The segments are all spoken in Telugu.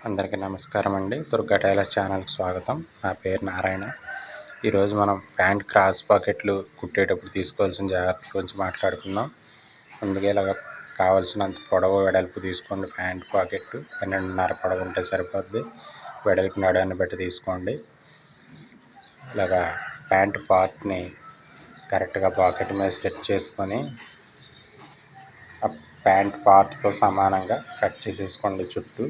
అందరికీ నమస్కారం అండి. దుర్గా టైలర్ ఛానల్కి స్వాగతం. నా పేరు నారాయణ. ఈరోజు మనం ప్యాంట్ క్రాస్ పాకెట్లు కుట్టేటప్పుడు తీసుకోవాల్సిన జాగ్రత్తల గురించి మాట్లాడుకుందాం. ముందుగా ఇలాగ కావాల్సినంత పొడవు వెడల్పు తీసుకోండి. ప్యాంట్ పాకెట్ 12.5 పొడవు ఉంటే సరిపోద్ది. వెడల్పు నడాన్ని బట్టి తీసుకోండి. ఇలాగా ప్యాంట్ పార్ట్ని కరెక్ట్గా పాకెట్ మీద సెట్ చేసుకొని ఆ ప్యాంట్ పార్ట్తో సమానంగా కట్ చేసేసుకోండి. చుట్టూ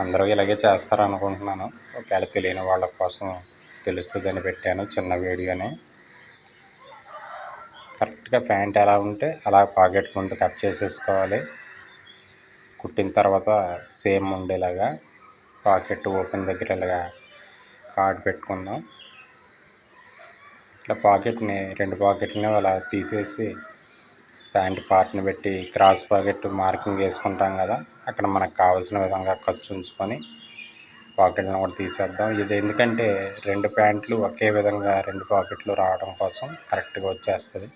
అందరూ ఇలాగే చేస్తారు అనుకుంటున్నాను. ఒకవేళ తెలియని వాళ్ళ కోసం తెలుస్తుందని పెట్టాను చిన్న వీడియోని. కరెక్ట్గా ప్యాంట్ ఎలా ఉంటే అలా పాకెట్ ముందు కట్ చేసేసుకోవాలి. కుట్టిన తర్వాత సేమ్ ఉండేలాగా పాకెట్ ఓపెన్ దగ్గర ఇలాగా కార్డ్ పెట్టుకుందాం. ఇట్లా పాకెట్ని 2 పాకెట్లని అలా తీసేసి ప్యాంట్ పార్ట్ని పెట్టి క్రాస్ పాకెట్ మార్కింగ్ వేసుకుంటాం కదా, అక్కడ మనకు కావాల్సిన విధంగా ఖర్చు ఉంచుకొని పాకెట్లను కూడా తీసేద్దాం. ఇది ఎందుకంటే 2 ప్యాంట్లు ఒకే విధంగా 2 పాకెట్లు రావడం కోసం కరెక్ట్గా వచ్చేస్తుంది.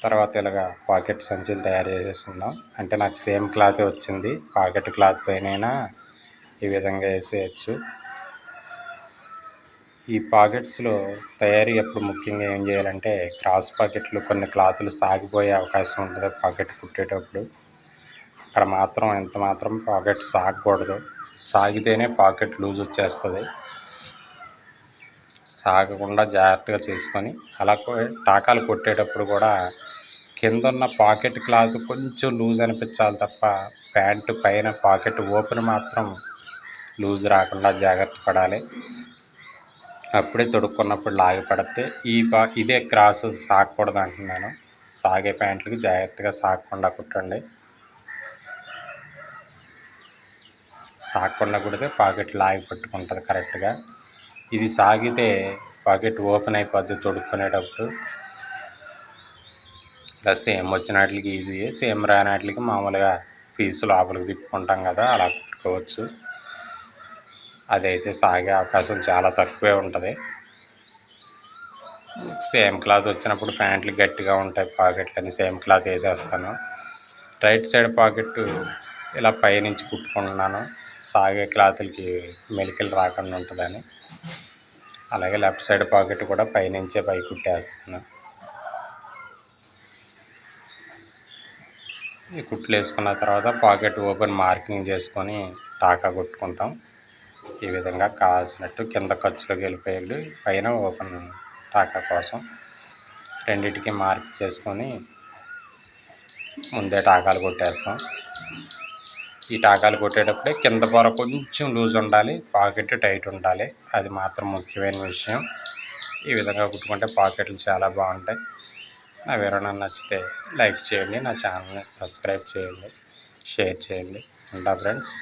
తర్వాత ఇలాగా పాకెట్ సంచులు తయారు చేసేసుకుందాం. అంటే నాకు సేమ్ క్లాతే వచ్చింది. పాకెట్ క్లాత్ పైన ఈ విధంగా వేసేయచ్చు. ఈ పాకెట్స్లో తయారీ అప్పుడు ముఖ్యంగా ఏం చేయాలంటే, క్రాస్ పాకెట్లు కొన్ని క్లాతులు సాగిపోయే అవకాశం ఉంటుంది. పాకెట్ కుట్టేటప్పుడు అక్కడ మాత్రం ఎంత మాత్రం పాకెట్ సాగకూడదు. సాగితేనే పాకెట్ లూజ్ వచ్చేస్తుంది. సాగకుండా జాగ్రత్తగా చేసుకొని అలా టాకాలు కొట్టేటప్పుడు కూడా కింద ఉన్న పాకెట్ క్లాత్ కొంచెం లూజ్ అనిపించాలి తప్ప ప్యాంటు పైన పాకెట్ ఓపెన్ మాత్రం లూజ్ రాకుండా జాగ్రత్త పడాలి. అప్పుడే తొడుక్కున్నప్పుడు లాగి పడితే ఇదే క్రాస్ సాగకూడదు అంటున్నాను. సాగే ప్యాంట్లకి జాగ్రత్తగా సాగకుండా కుట్టండి. సాగకుండా కుడితే పాకెట్ లాగి పట్టుకుంటుంది కరెక్ట్గా. ఇది సాగితే పాకెట్ ఓపెన్ అయిపోద్ది తొడుక్కునేటప్పుడు. ఇలా సేమ్ వచ్చిన వాటికి ఈజీయే, సేమ్ రాని వాటికి మామూలుగా పీసు లోపలికి తిప్పుకుంటాం కదా, అలా కుట్టుకోవచ్చు. అదైతే సాగే అవకాశం చాలా తక్కువే ఉంటుంది. సేమ్ క్లాత్ వచ్చినప్పుడు ప్యాంట్లు గట్టిగా ఉంటాయి, పాకెట్లని సేమ్ క్లాత్ వేసేస్తాను. రైట్ సైడ్ పాకెట్ ఇలా పైనుంచి కుట్టుకుంటున్నాను, సాగే క్లాతులకి మెలికలు రాకుండా ఉంటుందని. అలాగే లెఫ్ట్ సైడ్ పాకెట్ కూడా పైనుంచే పై కుట్టేస్తాను. ఈ కుట్లు వేసుకున్న తర్వాత పాకెట్ ఓపెన్ మార్కింగ్ చేసుకొని టాకా కొట్టుకుంటాం. ఈ విధంగా కావాల్సినట్టు కింద ఖర్చులోకి వెళ్ళిపోయాడు, పైన ఓపెన్ టాకా కోసం రెండింటికి మార్క్ చేసుకొని ముందే టాకాలు కొట్టేస్తాం. ఈ టాకాలు కొట్టేటప్పుడే కింద పొర కొంచెం లూజ్ ఉండాలి, పాకెట్ టైట్ ఉండాలి. అది మాత్రం ముఖ్యమైన విషయం. ఈ విధంగా కుట్టుకుంటే పాకెట్లు చాలా బాగుంటాయి. నా వివరణ నచ్చితే లైక్ చేయండి, నా ఛానల్ని సబ్స్క్రైబ్ చేయండి, షేర్ చేయండి. ఉంటా ఫ్రెండ్స్.